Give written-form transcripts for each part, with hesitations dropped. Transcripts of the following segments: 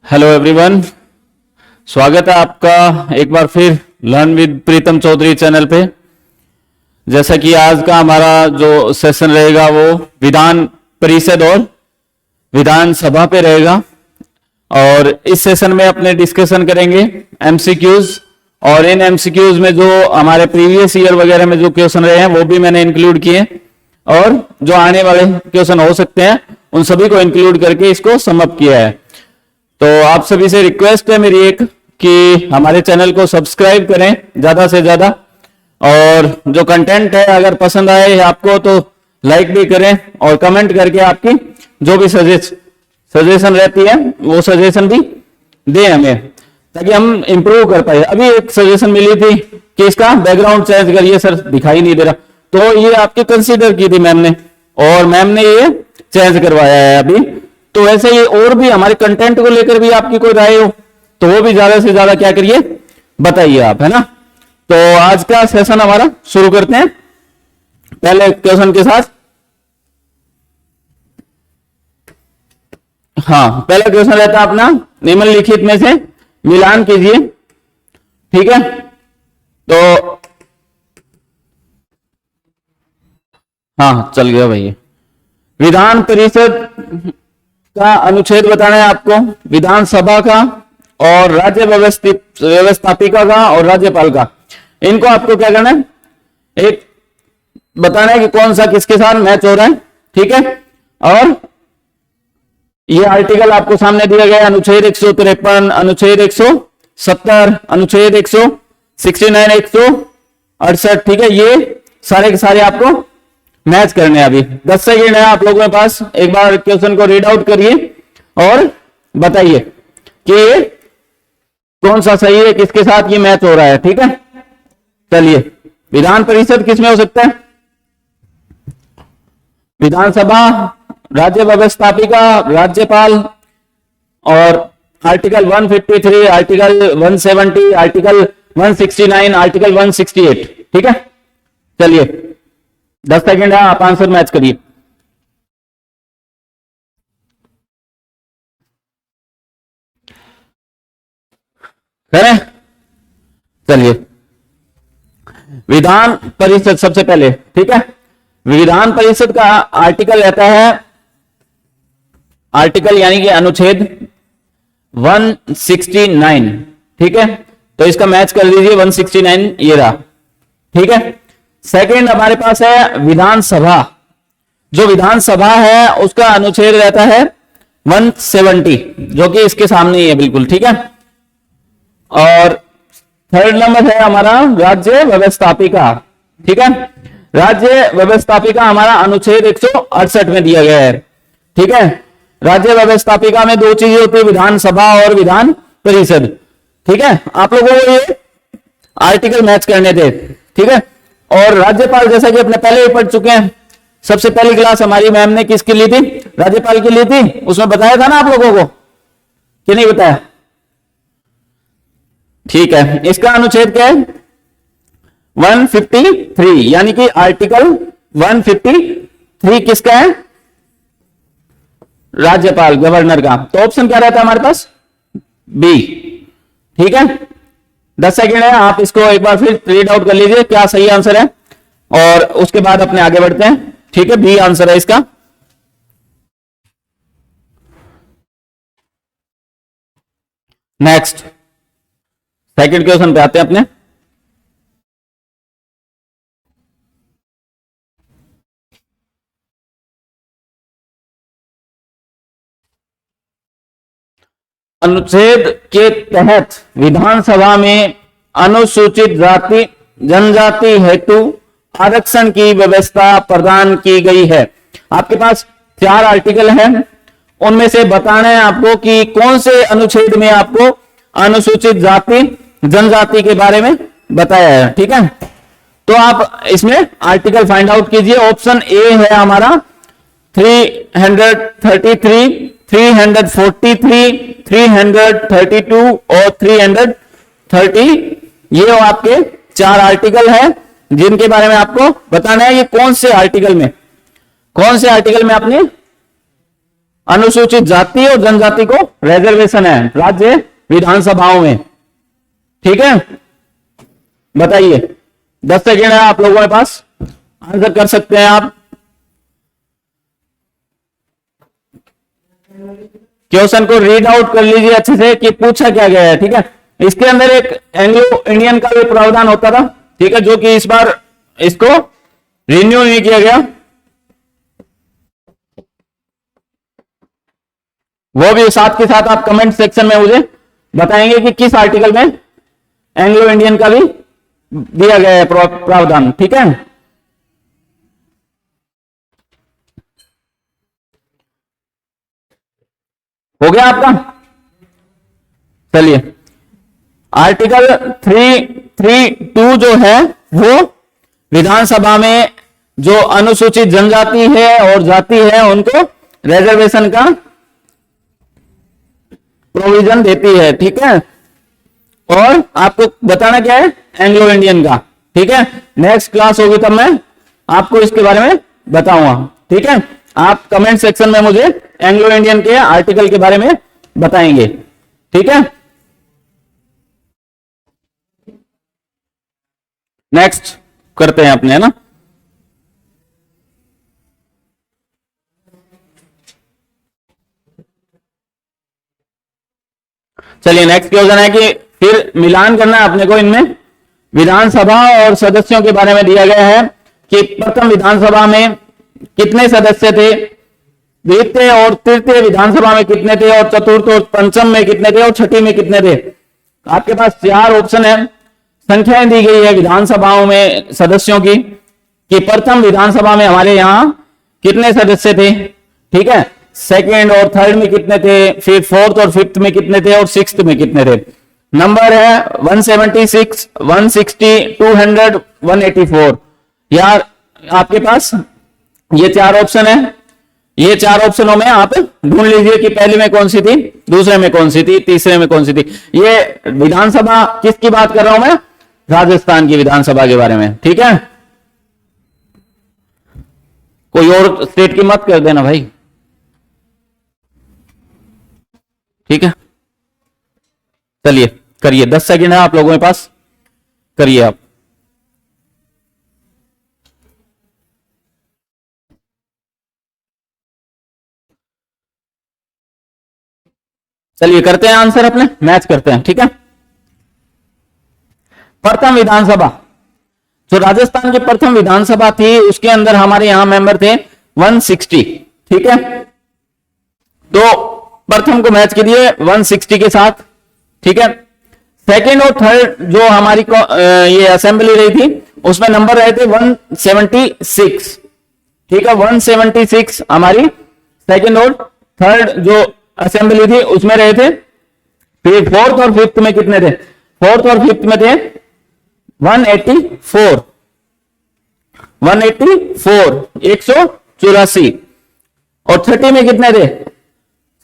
Hello everyone, स्वागत है आपका एक बार फिर learn with Pritam Chaudhary channel पे। जैसा कि आज का हमारा जो सेशन रहेगा वो विधान परिषद और विधानसभा पे रहेगा और इस सेशन में अपने डिस्कशन करेंगे एमसीक्यूज। और इन एमसीक्यूज में जो हमारे प्रीवियस ईयर वगैरह में जो क्वेश्चन रहे हैं वो भी मैंने इंक्लूड किए और जो आने वाले क्वेश्चन हो सकते हैं उन सभी को इंक्लूड करके इसको समअप किया है। तो आप सभी से रिक्वेस्ट है मेरी एक कि हमारे चैनल को सब्सक्राइब करें ज्यादा से ज्यादा, और जो कंटेंट है अगर पसंद आए आपको तो लाइक भी करें और कमेंट करके आपकी जो भी सजेशन रहती है वो सजेशन भी दें हमें, ताकि हम इंप्रूव कर पाए। अभी एक सजेशन मिली थी कि इसका बैकग्राउंड चेंज करिए सर, दिखाई नहीं दे रहा, तो ये आपकी कंसीडर की थी मैम ने और मैम ने ये चेंज करवाया है अभी। तो वैसे ही और भी हमारे कंटेंट को लेकर भी आपकी कोई राय हो तो वो भी ज्यादा से ज्यादा क्या करिए बताइए आप, है ना। तो आज का सेशन हमारा शुरू करते हैं पहले क्वेश्चन के साथ। हाँ, पहला क्वेश्चन रहता है अपना निम्नलिखित में से मिलान कीजिए, ठीक है। तो हाँ चल गया भाई। विधान परिषद का अनुच्छेद बताना है आपको, विधानसभा का और राज्य व्यवस्थापिका का और राज्यपाल का। इनको आपको क्या करना है, एक बताना है कि कौन सा किसके साथ मैच हो रहा है, ठीक है। और ये आर्टिकल आपको सामने दिया गया है, अनुच्छेद 153, अनुच्छेद 170, अनुच्छेद 169, 168, ठीक है। ये सारे के सारे आपको मैच करने हैं। अभी 10 सेकेंड है आप लोगों के पास, एक बार क्वेश्चन को रीड आउट करिए और बताइए कि ये कौन सा सही है, किसके साथ ये मैच हो रहा है, ठीक है। चलिए, विधान परिषद किसमें हो सकता है, विधानसभा, राज्य व्यवस्थापिका, राज्यपाल, और आर्टिकल 153, आर्टिकल 170, आर्टिकल 169, आर्टिकल 168, ठीक है। चलिए 10 सेकेंड है, आप आंसर मैच करिए। करें, चलिए विधान परिषद सबसे पहले, ठीक है। विधान परिषद का आर्टिकल रहता है, आर्टिकल यानी कि अनुच्छेद 169, ठीक है। तो इसका मैच कर लीजिए 169, ये रहा, ठीक है। सेकंड हमारे पास है विधानसभा। जो विधानसभा है उसका अनुच्छेद रहता है 170, जो कि इसके सामने ही है बिल्कुल, ठीक है। और थर्ड नंबर है हमारा राज्य व्यवस्थापिका, ठीक है। राज्य व्यवस्थापिका हमारा अनुच्छेद 168 में दिया गया है, ठीक है। राज्य व्यवस्थापिका में दो चीजें होती है, विधानसभा और विधान परिषद, ठीक है। आप लोगों को ये आर्टिकल मैच करने थे, ठीक है। और राज्यपाल जैसा कि अपने पहले ही पढ़ चुके हैं, सबसे पहली क्लास हमारी मैम ने किसकी ली थी, राज्यपाल की ली थी। उसमें बताया था ना आप लोगों को कि नहीं बताया, ठीक है। इसका अनुच्छेद क्या है 153, यानी कि आर्टिकल 153 किसका है, राज्यपाल, गवर्नर का। तो ऑप्शन क्या रहता है हमारे पास, बी, ठीक है। 10 सेकेंड है, आप इसको एक बार फिर रीड आउट कर लीजिए क्या सही आंसर है और उसके बाद अपने आगे बढ़ते हैं, ठीक है। बी आंसर है इसका। नेक्स्ट सेकंड क्वेश्चन पे आते हैं अपने। अनुच्छेद के तहत विधानसभा में अनुसूचित जाति जनजाति हेतु आरक्षण की व्यवस्था प्रदान की गई है। आपके पास 4 आर्टिकल हैं, उनमें से बताना है आपको कि कौन से अनुच्छेद में आपको अनुसूचित जाति जनजाति के बारे में बताया है, ठीक है। तो आप इसमें आर्टिकल फाइंड आउट कीजिए। ऑप्शन ए है हमारा 333, 343, 332 और 330। ये आपके 4 आर्टिकल है जिनके बारे में आपको बताना है ये कौन से आर्टिकल में आपने अनुसूचित जाति और जनजाति को रिजर्वेशन है राज्य विधानसभाओं में। ठीक है, बताइए, 10 सेकेंड है आप लोगों के पास, आंसर कर सकते हैं आप। क्वेश्चन को रीड आउट कर लीजिए अच्छे से कि पूछा क्या गया है। ठीक है, इसके अंदर एक एंग्लो इंडियन का भी प्रावधान होता था, ठीक है, जो कि इस बार इसको रिन्यू नहीं किया गया, वो भी साथ के साथ आप कमेंट सेक्शन में मुझे बताएंगे कि किस आर्टिकल में एंग्लो इंडियन का भी दिया गया है प्रावधान। ठीक है, हो गया आपका। चलिए, आर्टिकल 332 जो है वो विधानसभा में जो अनुसूचित जनजाति है और जाति है उनको रिजर्वेशन का प्रोविजन देती है। ठीक है, और आपको बताना क्या है, एंग्लो इंडियन का। ठीक है, नेक्स्ट क्लास होगी तब मैं आपको इसके बारे में बताऊंगा। ठीक है, आप कमेंट सेक्शन में मुझे एंग्लो इंडियन के आर्टिकल के बारे में बताएंगे। ठीक है, नेक्स्ट करते हैं अपने, है ना। चलिए, नेक्स्ट क्वेश्चन है कि फिर मिलान करना है अपने को इनमें विधानसभा और सदस्यों के बारे में दिया गया है कि प्रथम विधानसभा में कितने सदस्य थे, द्वितीय और तृतीय विधानसभा में कितने थे, और चतुर्थ और पंचम में कितने थे, और छठी में कितने थे। आपके पास 4 ऑप्शन है, संख्याएं दी गई है विधानसभाओं में सदस्यों की कि प्रथम विधानसभा में हमारे यहां कितने सदस्य थे। ठीक है, सेकेंड और थर्ड में कितने थे, फिर फोर्थ और फिफ्थ में कितने थे, और सिक्स्थ में कितने थे। नंबर है 176, 160, 200, 184। यार आपके पास ये 4 ऑप्शन है, ये 4 ऑप्शनों में आप ढूंढ लीजिए कि पहले में कौन सी थी, दूसरे में कौन सी थी, तीसरे में कौन सी थी। ये विधानसभा किसकी बात कर रहा हूं मैं, राजस्थान की विधानसभा के बारे में। ठीक है, कोई और स्टेट की मत कर देना भाई। ठीक है, चलिए करिए, 10 सेकंड है आप लोगों के पास, करिए आप। चलिए करते हैं आंसर, अपने मैच करते हैं। ठीक है, प्रथम विधानसभा, जो राजस्थान की प्रथम विधानसभा थी उसके अंदर हमारे यहां मेंबर थे 160। ठीक है, तो प्रथम को मैच कीजिए 160 के साथ। ठीक है, सेकेंड और थर्ड जो हमारी ये असेंबली रही थी उसमें नंबर रहे थे 176। ठीक है, 176 हमारी सेकेंड और थर्ड जो असेंबली थी उसमें रहे थे। फिर फोर्थ और फिफ्थ में कितने थे, फोर्थ और फिफ्थ में थे 184, 184 और छठी में कितने थे,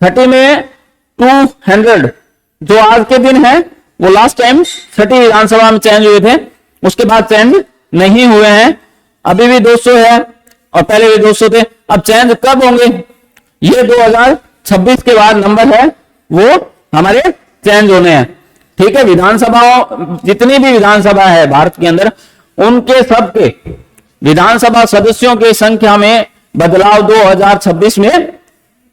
छठी में 200। जो आज के दिन है वो लास्ट टाइम छठी विधानसभा में चेंज हुए थे, उसके बाद चेंज नहीं हुए हैं। अभी भी 200 है और पहले भी 200 थे। अब चेंज कब होंगे, ये 2026 के बाद नंबर है वो हमारे चेंज होने हैं। ठीक है, विधानसभाओं जितनी भी विधानसभा है भारत के अंदर उनके सबके विधानसभा सदस्यों की संख्या में बदलाव 2026 में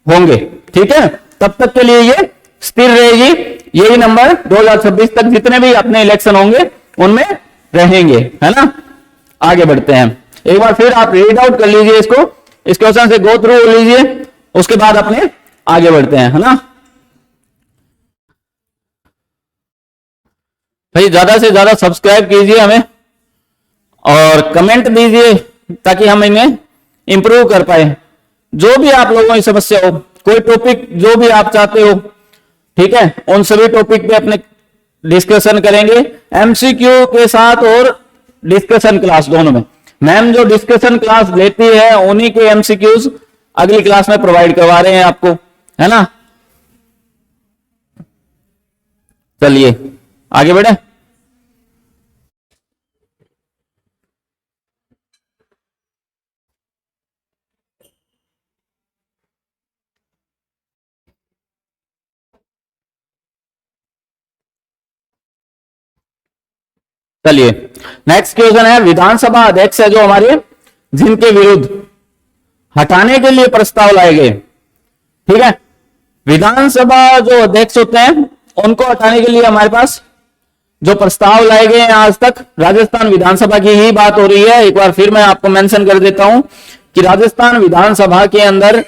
होंगे। ठीक है, तब तक के लिए ये स्थिर रहेगी, यही नंबर 2026 तक जितने भी अपने इलेक्शन होंगे उनमें रहेंगे, है ना। आगे बढ़ते हैं, एक बार फिर आप रीड आउट कर लीजिए इसको, इस क्वेश्चन से गो थ्रू लीजिए, उसके बाद अपने आगे बढ़ते हैं, है ना। भाई ज्यादा से ज्यादा सब्सक्राइब कीजिए हमें और कमेंट दीजिए ताकि हम इन्हें इंप्रूव कर पाए। जो भी आप लोगों की समस्या हो, कोई टॉपिक जो भी आप चाहते हो, ठीक है, उन सभी टॉपिक पे अपने डिस्कशन करेंगे एमसीक्यू के साथ और डिस्कशन क्लास दोनों में। मैम जो डिस्कशन क्लास लेती है उन्हीं के एमसीक्यूज अगली क्लास में प्रोवाइड करवा रहे हैं आपको, है ना। चलिए आगे बढ़े। चलिए नेक्स्ट क्वेश्चन है, विधानसभा अध्यक्ष है जो हमारे, जिनके विरुद्ध हटाने के लिए प्रस्ताव लाए गए। ठीक है, विधानसभा जो अध्यक्ष होते हैं उनको हटाने के लिए हमारे पास जो प्रस्ताव लाए गए हैं, आज तक राजस्थान विधानसभा की ही बात हो रही है। एक बार फिर मैं आपको मेंशन कर देता हूं कि राजस्थान विधानसभा के अंदर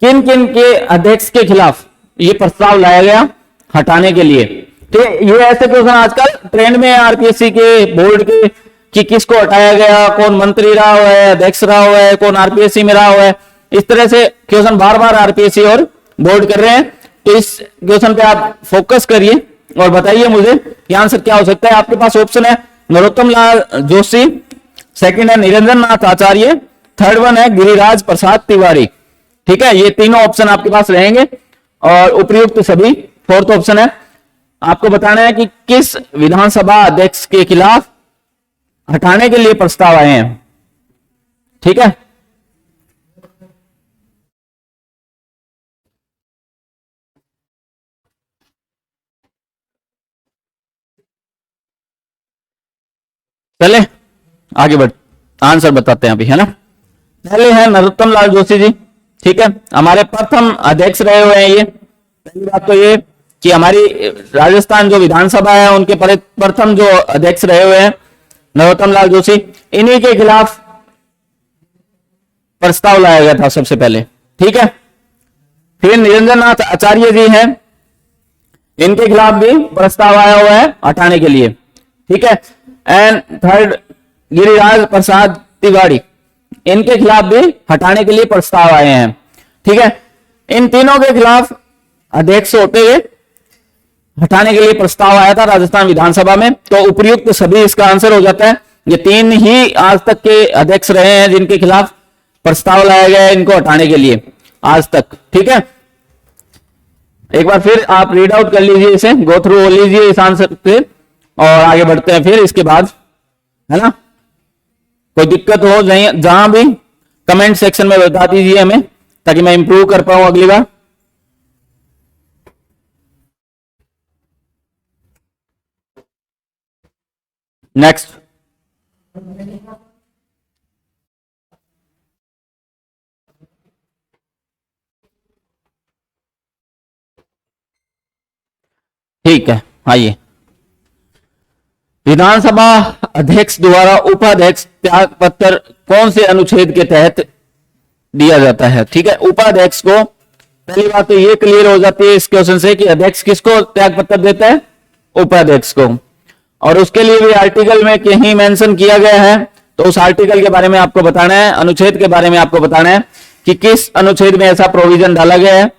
किन किन के अध्यक्ष के खिलाफ ये प्रस्ताव लाया गया हटाने के लिए। तो ये ऐसे क्वेश्चन आजकल ट्रेंड में है आरपीएससी के, बोर्ड के, कि किसको हटाया गया, कौन मंत्री रहा हुआ है, अध्यक्ष रहा हुआ है, कौन आरपीएससी में रहा हुआ है। इस तरह से क्वेश्चन बार बार आरपीएससी और बोर्ड कर रहे हैं। तो इस क्वेश्चन पे आप फोकस करिए और बताइए मुझे कि आंसर क्या हो सकता है। आपके पास ऑप्शन है नरोत्तम लाल जोशी, सेकंड है निरंजन नाथ आचार्य, थर्ड वन है गिरिराज प्रसाद तिवारी। ठीक है, ये तीनों ऑप्शन आपके पास रहेंगे और उपयुक्त सभी फोर्थ ऑप्शन है। आपको बताना है कि किस विधानसभा अध्यक्ष के खिलाफ हटाने के लिए प्रस्ताव आए हैं। ठीक है, चले आगे बढ़, आंसर बताते हैं अभी, है ना। पहले है नरोत्तम लाल जोशी जी। ठीक है, हमारे प्रथम अध्यक्ष रहे हुए हैं ये। पहली बात तो ये कि हमारी राजस्थान जो विधानसभा है उनके प्रथम जो अध्यक्ष रहे हुए हैं नरोत्तम लाल जोशी, इन्हीं के खिलाफ प्रस्ताव लाया गया था सबसे पहले। ठीक है, फिर निरंजन नाथ आचार्य जी हैं, इनके खिलाफ भी प्रस्ताव आया हुआ है हटाने के लिए। ठीक है, एंड थर्ड गिरिराज प्रसाद तिवारी, इनके खिलाफ भी हटाने के लिए प्रस्ताव आए हैं। ठीक है, इन तीनों के खिलाफ अध्यक्ष होते हुए हटाने के लिए प्रस्ताव आया था राजस्थान विधानसभा में। तो उपयुक्त सभी इसका आंसर हो जाता है। ये तीन ही आज तक के अध्यक्ष रहे हैं जिनके खिलाफ प्रस्ताव लाया गया है इनको हटाने के लिए आज तक। ठीक है, एक बार फिर आप रीड आउट कर लीजिए, इसे गो थ्रू हो लीजिए इस आंसर पे और आगे बढ़ते हैं फिर इसके बाद, है ना। कोई दिक्कत हो जहां भी कमेंट सेक्शन में बता दीजिए हमें, ताकि मैं इंप्रूव कर पाऊं अगली बार। नेक्स्ट, ठीक है, आइए। विधानसभा अध्यक्ष द्वारा उपाध्यक्ष त्याग पत्र कौन से अनुच्छेद के तहत दिया जाता है। ठीक है, उपाध्यक्ष को, पहली बात तो ये क्लियर हो जाती है इस क्वेश्चन से कि अध्यक्ष किसको त्याग पत्र देता है, उपाध्यक्ष को। और उसके लिए भी आर्टिकल में कहीं मेंशन किया गया है, तो उस आर्टिकल के बारे में आपको बताना है, अनुच्छेद के बारे में आपको बताना है कि किस अनुच्छेद में ऐसा प्रोविजन डाला गया है।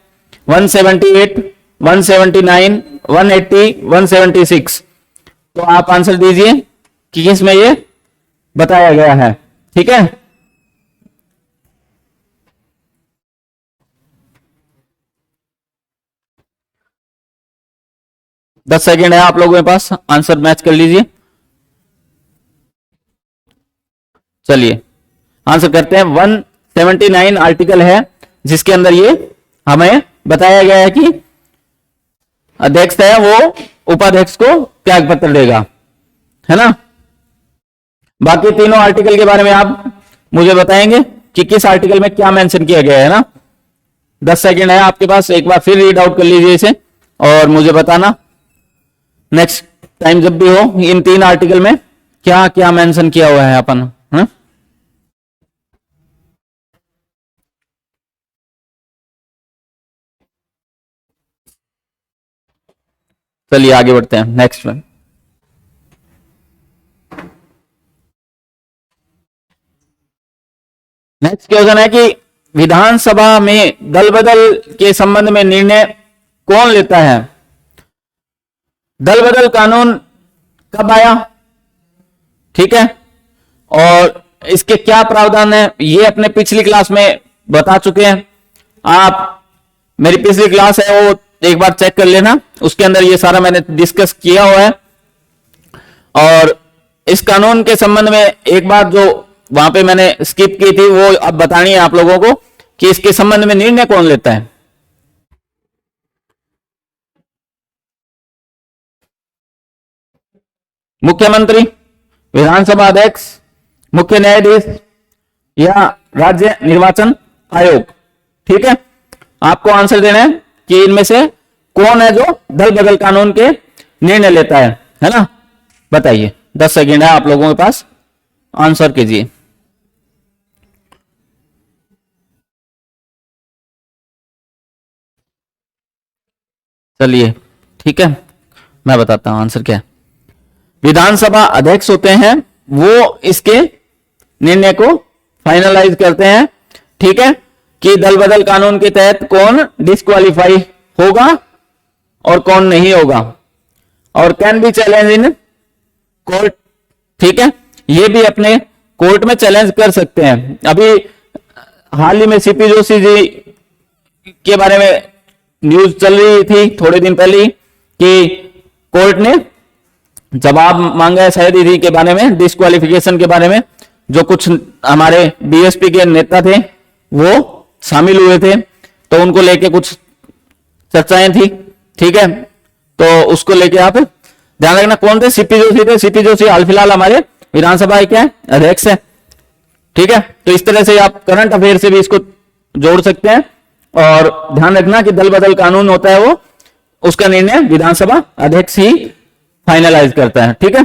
178, 179, 180, 176। तो आप आंसर दीजिए कि किसमें ये बताया गया है। ठीक है, दस सेकेंड है आप लोगों के पास, आंसर मैच कर लीजिए। चलिए आंसर करते हैं। 179 आर्टिकल है जिसके अंदर ये हमें बताया गया है कि अध्यक्ष है वो उपाध्यक्ष को त्याग पत्र देगा, है ना। बाकी तीनों आर्टिकल के बारे में आप मुझे बताएंगे कि किस आर्टिकल में क्या मेंशन किया गया है ना। 10 सेकेंड है आपके पास, एक बार फिर रीड आउट कर लीजिए इसे और मुझे बताना नेक्स्ट टाइम जब भी हो इन तीन आर्टिकल में क्या क्या मेंशन किया हुआ है अपन, है? चलिए आगे बढ़ते हैं नेक्स्ट में। नेक्स्ट क्वेश्चन है कि विधानसभा में दल बदल के संबंध में निर्णय कौन लेता है। दल बदल कानून कब आया, ठीक है, और इसके क्या प्रावधान है ये अपने पिछली क्लास में बता चुके हैं। आप मेरी पिछली क्लास है वो एक बार चेक कर लेना, उसके अंदर ये सारा मैंने डिस्कस किया हुआ है। और इस कानून के संबंध में एक बार जो वहां पे मैंने स्किप की थी वो अब बतानी है आप लोगों को कि इसके संबंध में निर्णय कौन लेता है। मुख्यमंत्री, विधानसभा अध्यक्ष, मुख्य न्यायाधीश या राज्य निर्वाचन आयोग। ठीक है, आपको आंसर देना है कि इनमें से कौन है जो दल बदल कानून के निर्णय लेता है ना। बताइए, 10 सेकेंड है आप लोगों के पास, आंसर कीजिए। चलिए ठीक है, मैं बताता हूं आंसर क्या है। विधानसभा अध्यक्ष होते हैं, वो इसके निर्णय को फाइनलाइज करते हैं। ठीक है, कि दल बदल कानून के तहत कौन डिस्क्वालीफाई होगा और कौन नहीं होगा, और can be challenge in court. ठीक है, ये भी अपने कोर्ट में चैलेंज कर सकते हैं। अभी हाल ही में सीपी जोशी जी के बारे में न्यूज चल रही थी थोड़े दिन पहले कि कोर्ट ने जवाब मांगा है शायद इसी के बारे में, डिस्क्वालिफिकेशन के बारे में। जो कुछ हमारे बीएसपी के नेता थे वो शामिल हुए थे, तो उनको लेके कुछ चर्चाएं थी। ठीक है, तो उसको लेके आप ध्यान रखना। कौन थे? सीपी जोशी थे। सीपी जोशी हाल फिलहाल हमारे विधानसभा के अध्यक्ष है। ठीक है, तो इस तरह से आप करंट अफेयर से भी इसको जोड़ सकते हैं। और ध्यान रखना कि दल बदल कानून होता है वो, उसका निर्णय विधानसभा अध्यक्ष ही फाइनलाइज करता है। ठीक है,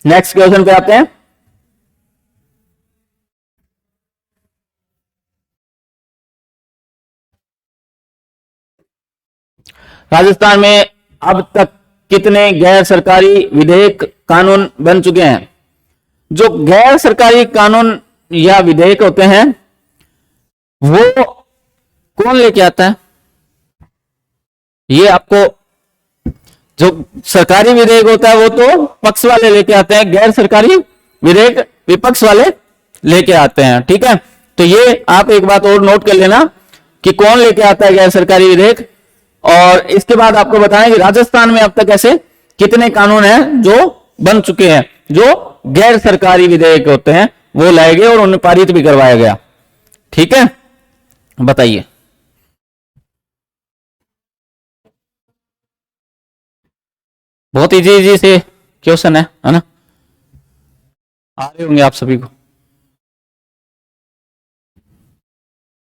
नेक्स्ट क्वेश्चन पे आते हैं। राजस्थान में अब तक कितने गैर सरकारी विधेयक कानून बन चुके हैं? जो गैर सरकारी कानून या विधेयक होते हैं वो कौन लेके आता है? ये आपको, जो सरकारी विधेयक होता है वो तो पक्ष वाले लेके आते हैं, गैर सरकारी विधेयक विपक्ष वाले लेके आते हैं। ठीक है, तो ये आप एक बात और नोट कर लेना कि कौन लेके आता है गैर सरकारी विधेयक। और इसके बाद आपको बताएं कि राजस्थान में अब तक ऐसे कितने कानून हैं जो बन चुके हैं, जो गैर सरकारी विधेयक होते हैं वो लाए गए और उन्हें पारित भी करवाया गया। ठीक है, बताइए। बहुत इजी से क्वेश्चन है ना, आ रहे होंगे आप सभी को।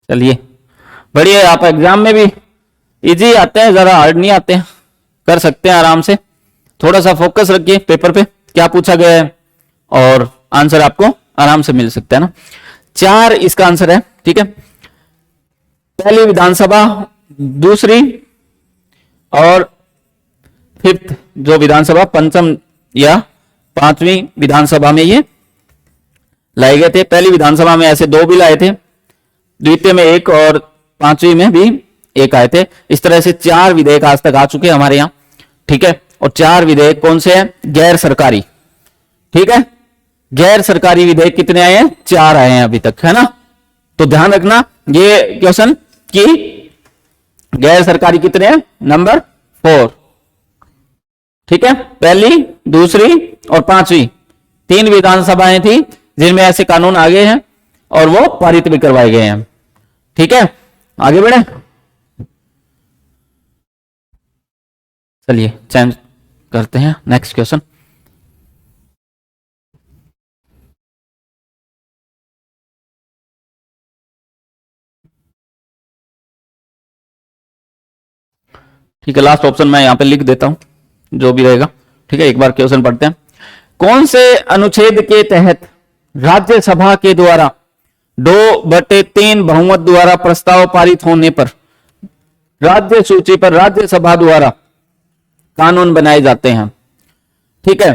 चलिए बढ़िया, आप एग्जाम में भी इजी आते हैं, ज्यादा हार्ड नहीं आते हैं, कर सकते हैं आराम से। थोड़ा सा फोकस रखिए पेपर पे, क्या पूछा गया है, और आंसर आपको आराम से मिल सकता है ना। 4 इसका आंसर है। ठीक है, पहली विधानसभा, दूसरी और 5th जो विधानसभा, पंचम या 5वीं विधानसभा में ये लाए गए थे। पहली विधानसभा में ऐसे 2 भी लाए थे, द्वितीय में 1 और 5वीं में भी 1 आए थे। इस तरह से 4 विधेयक आज तक आ चुके हैं हमारे यहाँ। ठीक है, और 4 विधेयक कौन से हैं? गैर सरकारी। ठीक है, गैर सरकारी विधेयक कितने आए हैं? 4 आए हैं अभी तक, है ना। तो ध्यान रखना ये क्वेश्चन कि गैर सरकारी कितने हैं? नंबर 4। ठीक है, पहली, दूसरी और 5वीं 3 विधानसभाएं थी जिनमें ऐसे कानून आ गए हैं और वो पारित भी करवाए गए हैं। ठीक है, आगे बढ़े। चलिए चेंज करते हैं, नेक्स्ट क्वेश्चन। ठीक है, लास्ट ऑप्शन मैं यहां पे लिख देता हूं, जो भी रहेगा। ठीक है, एक बार क्वेश्चन पढ़ते हैं। कौन से अनुच्छेद के तहत राज्यसभा के द्वारा 2/3 बहुमत द्वारा प्रस्ताव पारित होने पर राज्य सूची पर राज्यसभा द्वारा कानून बनाए जाते हैं? ठीक है,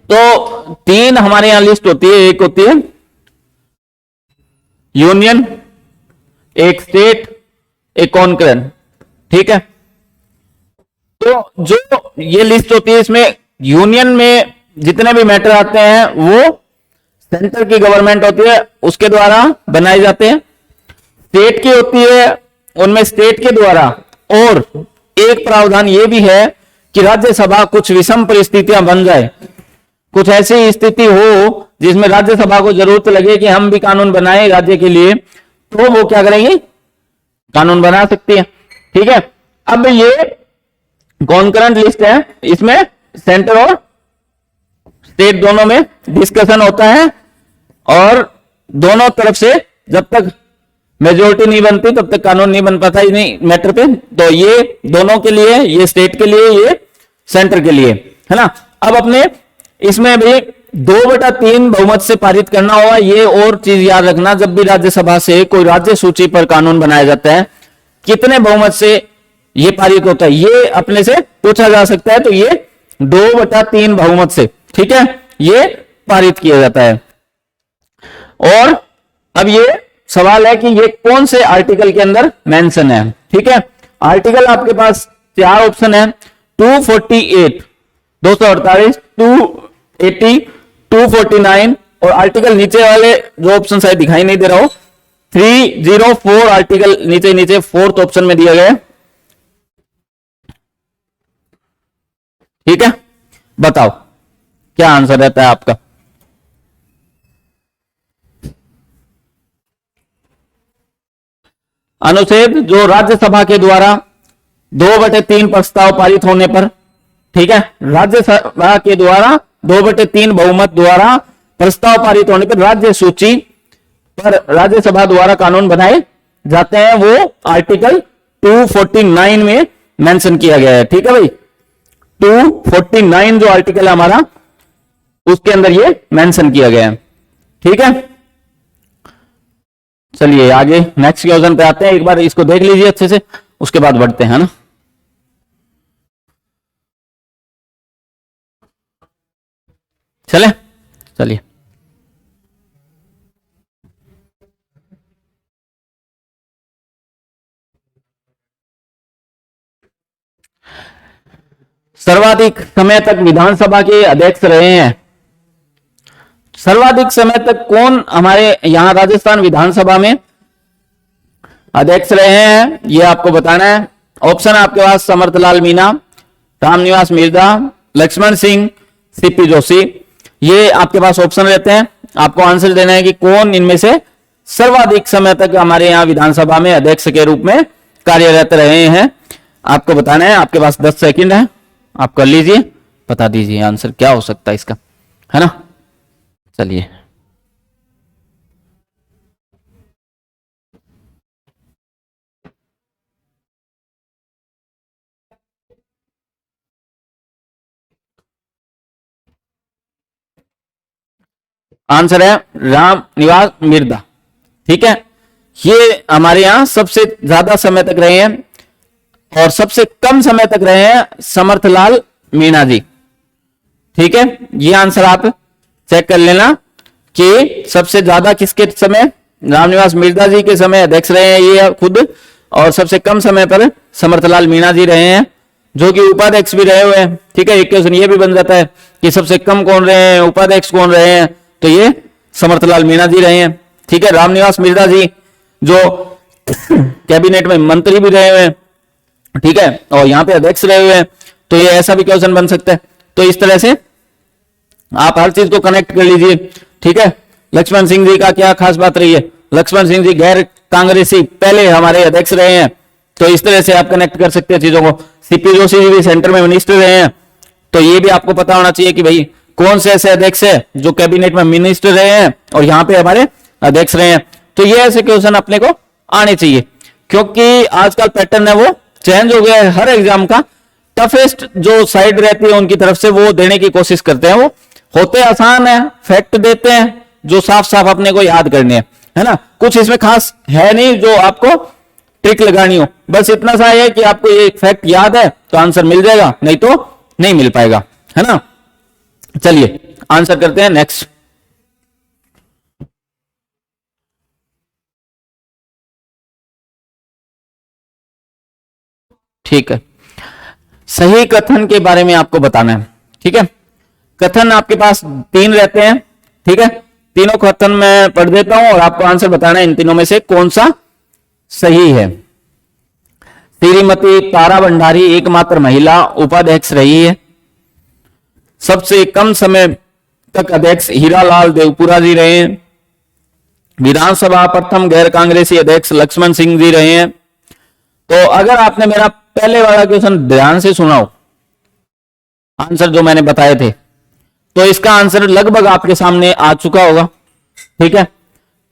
तो 3 हमारे यहां लिस्ट होती है। एक होती है यूनियन, एक स्टेट, एक कॉन्करेंट। ठीक है, तो जो ये लिस्ट होती है इसमें यूनियन में जितने भी मैटर आते हैं वो सेंटर की गवर्नमेंट होती है उसके द्वारा बनाए जाते हैं। स्टेट की होती है, उनमें स्टेट के द्वारा। और एक प्रावधान ये भी है कि राज्यसभा कुछ विषम परिस्थितियां बन जाए, कुछ ऐसी स्थिति हो जिसमें राज्यसभा को जरूरत लगे कि हम भी कानून बनाए राज्य के लिए, तो वो क्या करेंगे? कानून बना सकती है। ठीक है, अब ये कॉन्करेंट लिस्ट है, इसमें सेंटर और स्टेट दोनों में डिस्कशन होता है, और दोनों तरफ से जब तक मेजोरिटी नहीं बनती तब तक कानून नहीं बन पाता नहीं मैटर पे। तो ये दोनों के लिए, ये स्टेट के लिए, ये सेंटर के लिए, है ना। अब अपने इसमें भी 2/3 बहुमत से पारित करना होगा। ये और चीज याद रखना, जब भी राज्यसभा से कोई राज्य सूची पर कानून बनाया जाता है, कितने बहुमत से ये पारित होता है, ये अपने से पूछा जा सकता है। तो ये 2/3 बहुमत से, ठीक है, ये पारित किया जाता है। और अब ये सवाल है कि ये कौन से आर्टिकल के अंदर मेंशन है, ठीक है। आर्टिकल आपके पास 4 ऑप्शन है, 248, 248, 280, 249, और आर्टिकल नीचे वाले जो ऑप्शन शायद दिखाई नहीं दे रहा हो, 304 आर्टिकल नीचे नीचे 4th ऑप्शन में दिया गया है, ठीक है। बताओ क्या आंसर रहता है आपका। अनुच्छेद जो राज्यसभा के द्वारा 2/3 प्रस्ताव पारित होने पर, ठीक है, राज्यसभा के द्वारा 2/3 बहुमत द्वारा प्रस्ताव पारित होने पर राज्य सूची पर राज्यसभा द्वारा कानून बनाए जाते हैं, वो आर्टिकल 249 में मेंशन किया गया है, ठीक है भाई। 249 जो आर्टिकल है हमारा, उसके अंदर ये मेंशन किया गया है, ठीक है। चलिए आगे नेक्स्ट क्वेश्चन पे आते हैं, एक बार इसको देख लीजिए अच्छे से, उसके बाद बढ़ते हैं ना। चलिए सर्वाधिक समय तक विधानसभा के अध्यक्ष रहे हैं। सर्वाधिक समय तक कौन हमारे यहां राजस्थान विधानसभा में अध्यक्ष रहे हैं, यह आपको बताना है। ऑप्शन आपके पास समर्थलाल मीणा, रामनिवास मिर्जा, लक्ष्मण सिंह, सीपी जोशी, ये आपके पास ऑप्शन रहते हैं। आपको आंसर देना है कि कौन इनमें से सर्वाधिक समय तक हमारे यहां विधानसभा में अध्यक्ष के रूप में कार्यरत रहे हैं, आपको बताना है। आपके पास 10 सेकंड है, आप कर लीजिए, बता दीजिए आंसर क्या हो सकता है इसका, है ना। चलिए आंसर है रामनिवास मिर्जा, ठीक है। ये हमारे यहां सबसे ज्यादा समय तक रहे हैं, और सबसे कम समय तक रहे हैं समर्थलाल मीणा जी, ठीक है। ये आंसर आप चेक कर लेना कि सबसे ज्यादा किसके समय, रामनिवास मिर्जा जी के समय अध्यक्ष रहे हैं ये खुद, और सबसे कम समय पर समर्थलाल मीणा जी रहे हैं, जो कि उपाध्यक्ष भी रहे हुए हैं, ठीक है। एक क्वेश्चन ये भी बन जाता है कि सबसे कम कौन रहे हैं, उपाध्यक्ष कौन रहे हैं, तो ये समर्थलाल मीणा जी रहे हैं, ठीक है। रामनिवास मिर्जा जी जो कैबिनेट में मंत्री भी रहे हुए हैं, ठीक है, और यहां पे अध्यक्ष रहे हुए हैं, तो ये ऐसा भी क्वेश्चन बन सकता है। तो इस तरह से आप हर चीज को कनेक्ट कर लीजिए, ठीक है। लक्ष्मण सिंह जी का क्या खास बात रही है, लक्ष्मण सिंह जी गैर कांग्रेसी पहले हमारे अध्यक्ष रहे हैं, तो इस तरह से आप कनेक्ट कर सकते हैं चीजों को। सीपी जोशी जी भी सेंटर में मिनिस्टर रहे हैं, तो ये भी आपको पता होना चाहिए कि भाई कौन से ऐसे अध्यक्ष है जो कैबिनेट में मिनिस्टर रहे हैं और यहाँ पे हमारे अध्यक्ष रहे हैं। तो ये ऐसे क्वेश्चन अपने को आने चाहिए, क्योंकि आजकल पैटर्न है वो चेंज हो गया है। हर एग्जाम का टफेस्ट जो साइड रहती है उनकी तरफ से वो देने की कोशिश करते हैं। वो होते आसान है, फैक्ट देते हैं जो साफ साफ अपने को याद करने हैं, है ना। कुछ इसमें खास है नहीं जो आपको ट्रिक लगानी हो, बस इतना सा है कि आपको ये फैक्ट याद है तो आंसर मिल जाएगा, नहीं तो नहीं मिल पाएगा, है ना। चलिए आंसर करते हैं नेक्स्ट। ठीक है, सही कथन के बारे में आपको बताना है, ठीक है। कथन आपके पास 3 रहते हैं, ठीक है। तीनों कथन मैं पढ़ देता हूं और आपको आंसर बताना है इन तीनों में से कौन सा सही है। श्रीमती तारा भंडारी एकमात्र महिला उपाध्यक्ष रही है। सबसे कम समय तक अध्यक्ष हीरालाल देवपुरा जी रहे हैं। विधानसभा प्रथम गैर कांग्रेसी अध्यक्ष लक्ष्मण सिंह जी रहे हैं। तो अगर आपने मेरा पहले वाला क्वेश्चन ध्यान से सुना हो आंसर जो मैंने बताए थे। तो इसका आंसर लगभग आपके सामने आ चुका होगा। ठीक है,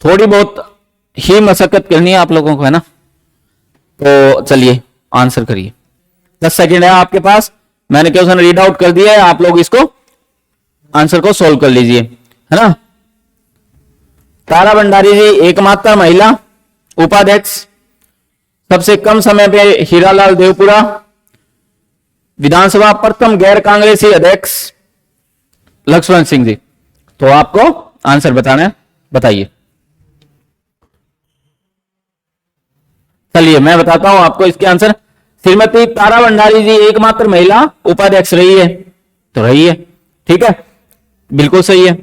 थोड़ी बहुत ही मशक्कत करनी है आप लोगों को, है ना। तो चलिए आंसर करिए। 10 सेकेंड है आपके पास, मैंने क्वेश्चन रीड आउट कर दिया है, आप लोग इसको आंसर को सोल्व कर लीजिए, है ना। तारा भंडारी जी एकमात्र महिला उपाध्यक्ष, सबसे कम समय पे हीरालाल देवपुरा, विधानसभा प्रथम गैर कांग्रेसी अध्यक्ष लक्ष्मण सिंह जी। तो आपको आंसर बताना है, बताइए। चलिए मैं बताता हूं आपको इसके आंसर। श्रीमती तारा भंडारी जी एकमात्र महिला उपाध्यक्ष रही है, तो रही है, ठीक है, बिल्कुल सही है।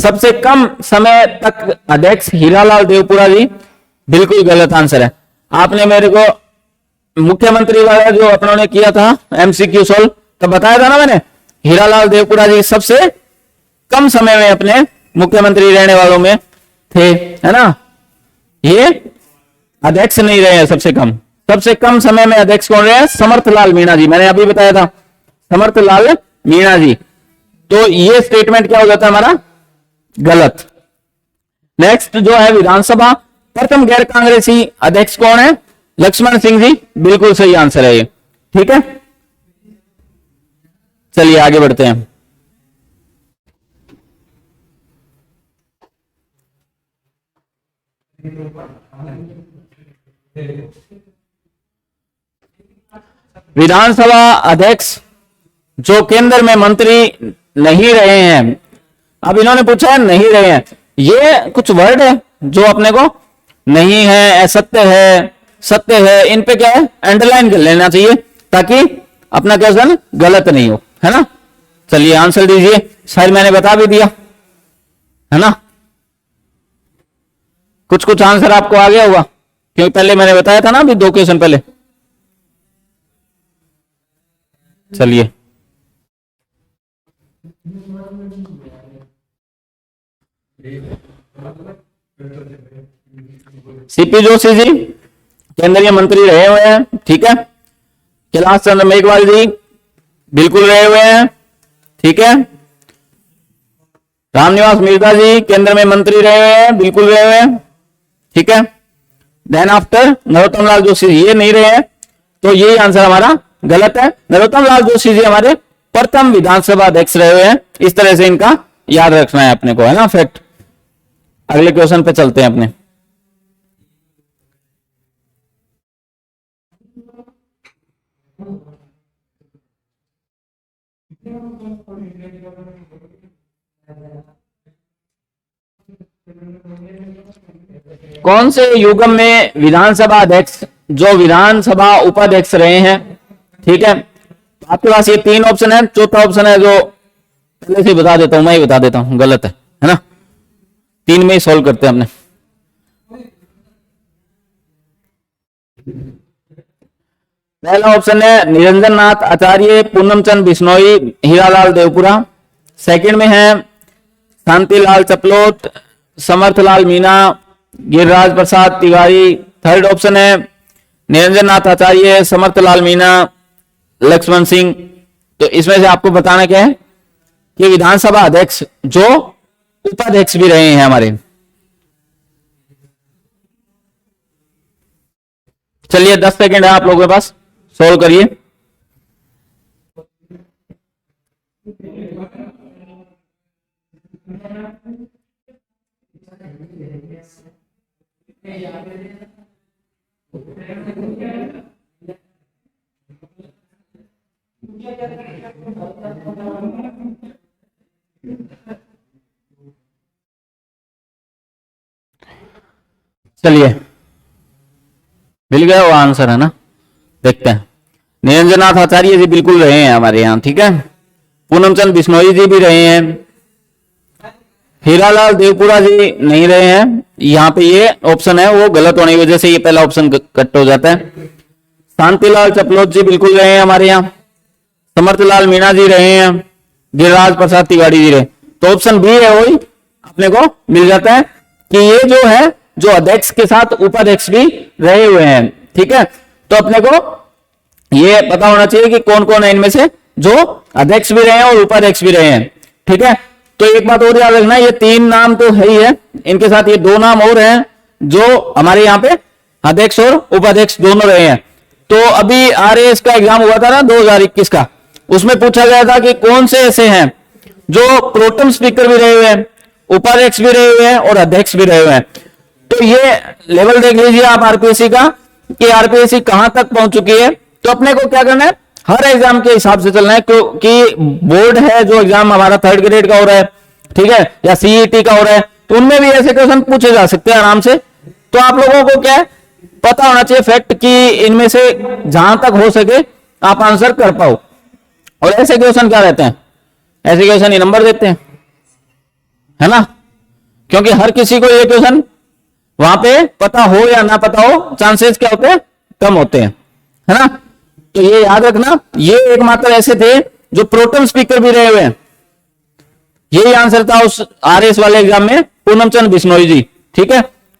सबसे कम समय तक अध्यक्ष हीरालाल देवपुरा जी, बिल्कुल गलत आंसर है। आपने मेरे को मुख्यमंत्री वाला जो अपनों ने किया था एमसीक्यू सोल्व, तो बताया था ना मैंने, हीरालाल देवपुरा जी सबसे कम समय में अपने मुख्यमंत्री रहने वालों में थे, है ना। ये अध्यक्ष नहीं रहे हैं सबसे कम समय में अध्यक्ष कौन रहे हैं? समर्थलाल मीणा जी, मैंने अभी बताया था, समर्थलाल मीणा जी। तो ये स्टेटमेंट क्या हो जाता है हमारा? गलत। नेक्स्ट जो है विधानसभा प्रथम गैर कांग्रेसी अध्यक्ष कौन है? लक्ष्मण सिंह जी, बिल्कुल सही आंसर है ये, ठीक है। चलिए आगे बढ़ते हैं। विधानसभा अध्यक्ष जो केंद्र में मंत्री नहीं रहे हैं, अब इन्होंने पूछा है नहीं रहे हैं, ये कुछ वर्ड है जो अपने को नहीं है, असत्य है, सत्य है, इन पे क्या है अंडरलाइन कर लेना चाहिए ताकि अपना क्वेश्चन गलत नहीं हो, है ना। चलिए आंसर दीजिए, शायद मैंने बता भी दिया, है ना। कुछ कुछ आंसर आपको आ गया होगा क्योंकि पहले मैंने बताया था ना अभी 2 क्वेश्चन पहले। चलिए सीपी जोशी जी केंद्रीय मंत्री रहे हुए हैं, ठीक है। कैलाश चंद्र मेघवाल जी बिल्कुल रहे हुए हैं, ठीक है। रामनिवास मिर्जा जी केंद्र में मंत्री रहे हुए हैं, बिल्कुल रहे हुए हैं, ठीक है। देन आफ्टर नरोत्तम लाल जोशी ये नहीं रहे हैं, तो यही आंसर हमारा गलत है। नरोत्तम लाल जोशी जी हमारे प्रथम विधानसभा अध्यक्ष रहे हुए हैं, इस तरह से इनका याद रखना है अपने को, है ना फैक्ट। अगले क्वेश्चन पे चलते हैं अपने। कौन से युगम में विधानसभा अध्यक्ष जो विधानसभा उपाध्यक्ष रहे हैं, ठीक है। आपके पास ये 3 ऑप्शन है, चौथा ऑप्शन है जो पहले से बता देता हूं, मैं ही बता देता हूं, गलत है ना। 3 में ही सोल्व करते हैं हमने। पहला ऑप्शन है निरंजन नाथ आचार्य, पूनमचंद बिश्नोई, हीरालाल देवपुरा। सेकंड में है शांतिलाल चपलोत, समर्थलाल मीणा, गिरिराज प्रसाद तिवारी। थर्ड ऑप्शन है निरंजन नाथ आचार्य, समर्थलाल मीणा, लक्ष्मण सिंह। तो इसमें से आपको बताना क्या है कि विधानसभा अध्यक्ष जो उपाध्यक्ष भी रहे हैं हमारे। चलिए 10 सेकेंड है आप लोगों के पास, सोल्व करिए। चलिए मिल गया वो आंसर, है ना। देखते हैं। निरंजन नाथ आचार्य जी बिल्कुल रहे हैं हमारे यहाँ, ठीक है। पूनमचंद बिश्नोई जी भी रहे हैं, हीरालाल देवपुरा जी नहीं रहे हैं। यहाँ पे ये ऑप्शन है वो गलत होने की वजह से ये पहला ऑप्शन कट हो जाता है। शांतिलाल चपलोत जी बिल्कुल रहे हैं हमारे यहाँ, समर्थलाल मीणा जी रहे हैं, गिरिराज प्रसाद तिवारी जी रहे। तो ऑप्शन बी है वही अपने को मिल जाता है कि ये जो है जो अध्यक्ष के साथ उपाध्यक्ष भी रहे हुए हैं, ठीक है। तो अपने को ये पता होना चाहिए कि कौन कौन है इनमें से जो अध्यक्ष भी रहे हैं और उपाध्यक्ष भी रहे हैं। ठीक है, तो एक बात और याद रखना, ये 3 नाम तो है ही है, इनके साथ ये 2 नाम और हैं जो हमारे यहाँ पे अध्यक्ष और उपाध्यक्ष दोनों रहे हैं। तो अभी आरएएस का एग्जाम हुआ था ना 2021 का, उसमें पूछा गया था कि कौन से ऐसे हैं जो प्रोटेम स्पीकर भी रहे हुए हैं, उपाध्यक्ष भी रहे हुए हैं और अध्यक्ष भी रहे हुए हैं। तो ये लेवल देख लीजिए आप आरपीएससी का कि आरपीएससी कहां तक पहुंच चुकी है। तो अपने को क्या करना है, हर एग्जाम के हिसाब से चलना है, क्योंकि बोर्ड है जो एग्जाम हमारा 3rd ग्रेड का हो रहा है, ठीक है, या सीईटी का हो रहा है, तो उनमें भी ऐसे क्वेश्चन पूछे जा सकते हैं आराम से। तो आप लोगों को क्या है, पता होना चाहिए फैक्ट कि इनमें से जहां तक हो सके आप आंसर कर पाओ। और ऐसे क्वेश्चन क्या रहते हैं, ऐसे क्वेश्चन ही नंबर देते हैं, है ना, क्योंकि हर किसी को ये क्वेश्चन वहां पे पता हो या ना पता हो, चांसेस क्या होते हैं, कम होते हैं, है ना। तो ये याद रखना, ये एकमात्र ऐसे थे जो प्रोटेम स्पीकर भी रहे हुए हैं। यही आंसर था उस आरएस वाले एग्जाम में, पूनम चंद बिश्नोई जी। ठीक है,